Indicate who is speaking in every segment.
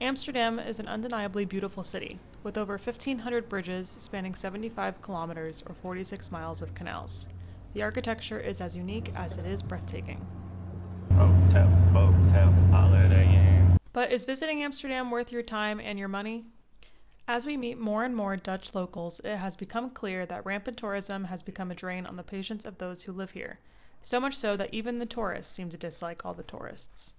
Speaker 1: Amsterdam is an undeniably beautiful city, with over 1,500 bridges spanning 75 kilometers or 46 miles of canals. The architecture is as unique as it is breathtaking.
Speaker 2: Hotel, Holiday Inn.
Speaker 1: But is visiting Amsterdam worth your time and your money? As we meet more and more Dutch locals, it has become clear that rampant tourism has become a drain on the patience of those who live here. So much so that even the tourists seem to dislike all the tourists.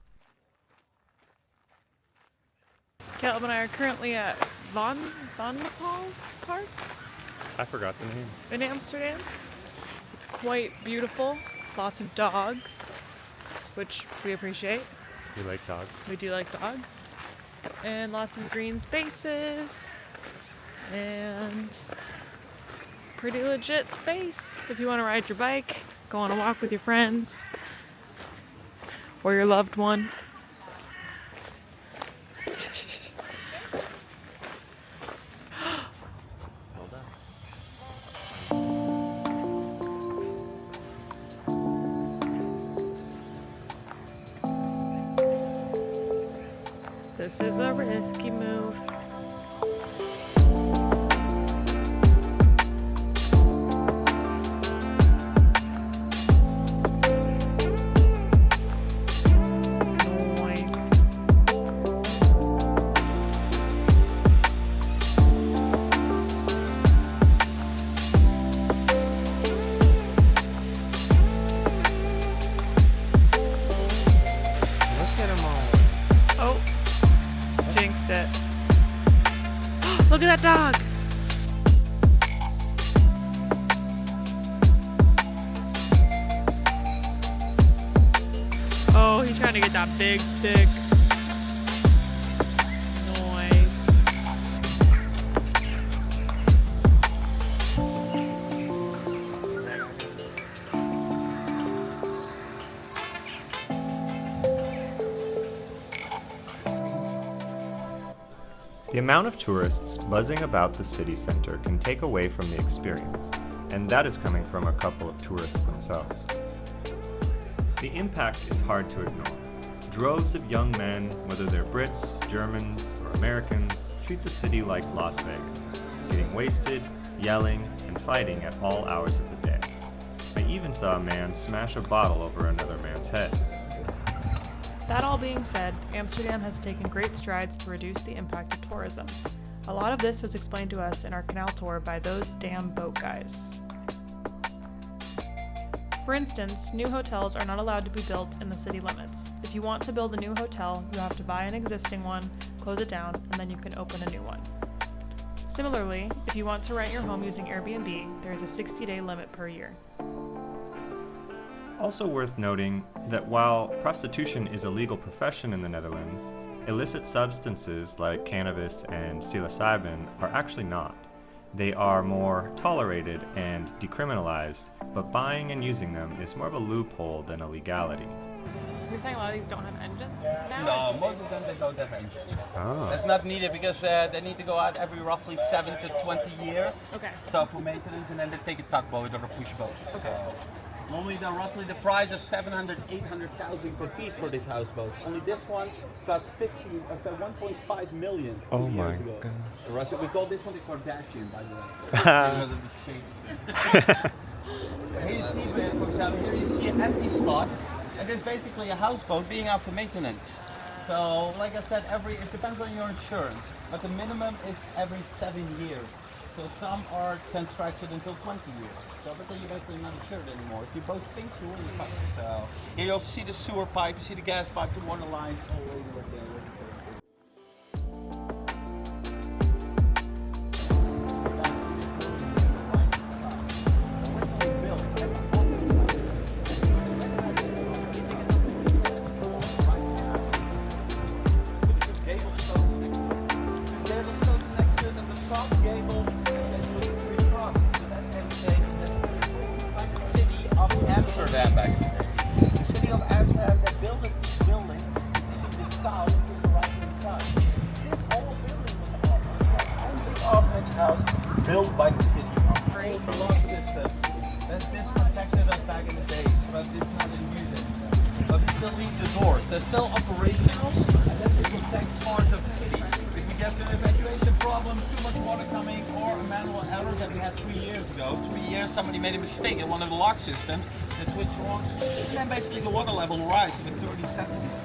Speaker 1: Caleb and I are currently at Van Nepal Park
Speaker 2: I forgot the name.
Speaker 1: in Amsterdam. It's quite beautiful. Lots of dogs, which we appreciate.
Speaker 2: You like dogs?
Speaker 1: We do like dogs. And lots of green spaces. And pretty legit space if you want to ride your bike, go on a walk with your friends or your loved one.
Speaker 2: Hold on.
Speaker 1: This is a risky move. Jinxed it. Look at that dog! Oh, he's trying to get that big stick. Noise.
Speaker 3: The amount of tourists buzzing about the city center can take away from the experience, and that is coming from a couple of tourists themselves. The impact is hard to ignore. Droves of young men, whether they're Brits, Germans, or Americans, treat the city like Las Vegas, getting wasted, yelling, and fighting at all hours of the day. I even saw a man smash a bottle over another man's head.
Speaker 1: That all being said, Amsterdam has taken great strides to reduce the impact of tourism. A lot of this was explained to us in our canal tour by those damn boat guys. For instance, new hotels are not allowed to be built in the city limits. If you want to build a new hotel, you have to buy an existing one, close it down, and then you can open a new one. Similarly, if you want to rent your home using Airbnb, there is a 60-day limit per year.
Speaker 3: Also worth noting that while prostitution is a legal profession in the Netherlands, illicit substances like cannabis and psilocybin are actually not. They are more tolerated and decriminalized, but buying and using them is more of a loophole than a legality.
Speaker 1: You're saying a lot of these don't have engines
Speaker 4: No, most of them they don't have engines.
Speaker 3: Oh.
Speaker 4: That's not needed because they need to go out every roughly 7 to 20 years.
Speaker 1: Okay.
Speaker 4: So for maintenance, and then they take a tugboat or a push boat. So normally they're roughly the price of 800,000 per piece for this houseboat. Only this one cost 1.5 million.
Speaker 3: Oh
Speaker 4: 2
Speaker 3: my
Speaker 4: years ago.
Speaker 3: God.
Speaker 4: The rest, we call this one the Kardashian, by the way. Because of the shape. Here you see, for example, here you see an empty spot, and this is basically a houseboat being out for maintenance. So, like I said, it depends on your insurance, but the minimum is every 7 years. So some can stretch it until 20 years. So, but then you're basically not insured anymore. If your boat sinks, you're really fucked. So, here you also see the sewer pipe, you see the gas pipe, the water lines, all the way over there. Amsterdam back in the days. The city of Amsterdam, they built this building to see the style, you see the right hand side. This whole building was an orphanage, big orphanage house built by the city. It's a lock system. This protected us back in the days, but it's not in use anymore. But we still leave the doors. They're still operational, and then it was protect parts of the city. If we get an evacuation problem, too much water coming, or a manual error that we had 3 years ago. 3 years, somebody made a mistake in one of the lock systems and switched locks. Then basically the water level rise with 30 centimeters.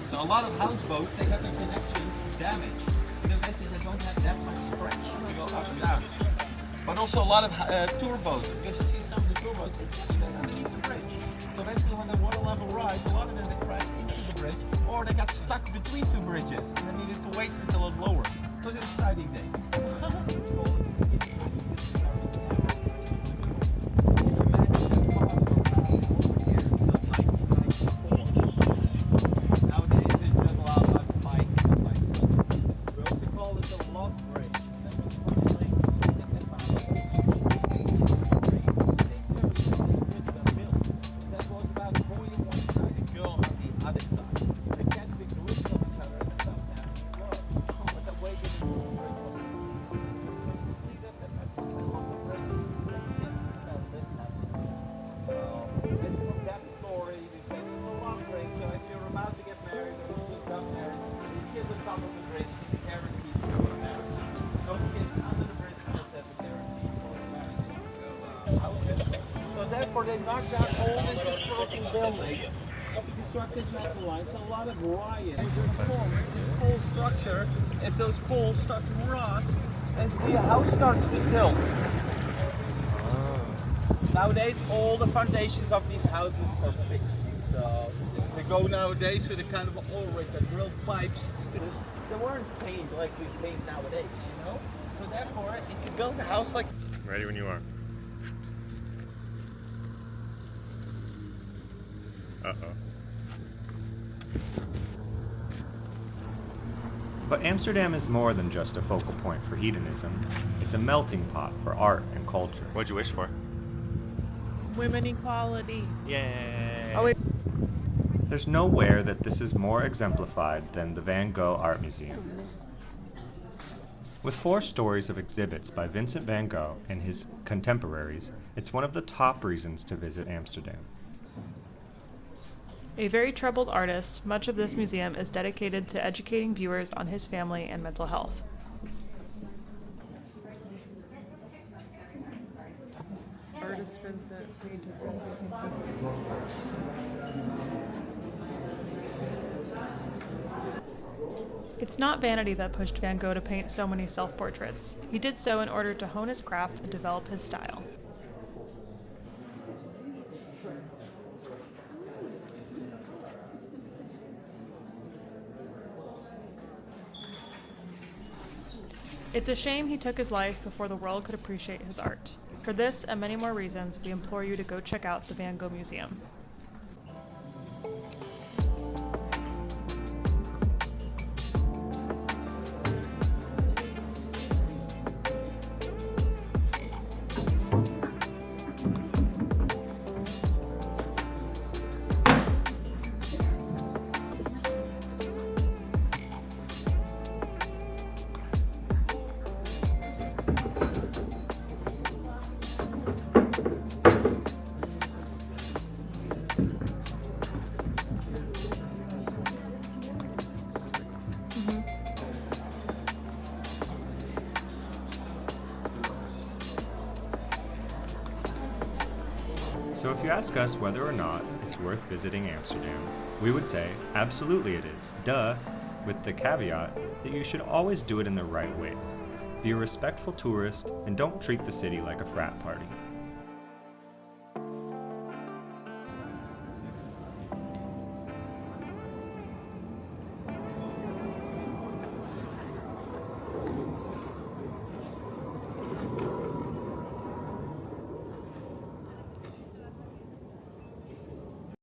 Speaker 4: So a lot of houseboats, they got their connections damaged, because basically they don't have that much stretch to go up and down. But also a lot of tour boats, because you see some of the tour boats, they just fit underneath the bridge. So basically when the water level rise, a lot of them they crash into the bridge, or they got stuck between two bridges, and they needed to wait until it lowers. It was an exciting day. Therefore, they knocked down all these historical buildings, construct this metal line, so a lot of riots. This whole structure, if those poles start to rot, basically a house starts to tilt. Nowadays, all the foundations of these houses are fixed. So they go nowadays with a kind of oil rig that drilled pipes. Because they weren't painted like we paint nowadays, you know? So therefore, if you build a house like...
Speaker 2: Ready when you are. Uh-oh.
Speaker 3: But Amsterdam is more than just a focal point for hedonism. It's a melting pot for art and culture.
Speaker 2: What'd you wish for?
Speaker 1: Women equality.
Speaker 2: Yay!
Speaker 1: Oh, wait.
Speaker 3: There's nowhere that this is more exemplified than the Van Gogh Art Museum. With 4 stories of exhibits by Vincent van Gogh and his contemporaries, it's one of the top reasons to visit Amsterdam.
Speaker 1: A very troubled artist, much of this museum is dedicated to educating viewers on his family and mental health.
Speaker 5: Artist Vincent, painter Vincent.
Speaker 1: It's not vanity that pushed Van Gogh to paint so many self-portraits. He did so in order to hone his craft and develop his style. It's a shame he took his life before the world could appreciate his art. For this and many more reasons, we implore you to go check out the Van Gogh Museum.
Speaker 3: So if you ask us whether or not it's worth visiting Amsterdam, we would say absolutely it is, duh, with the caveat that you should always do it in the right ways. Be a respectful tourist and don't treat the city like a frat party.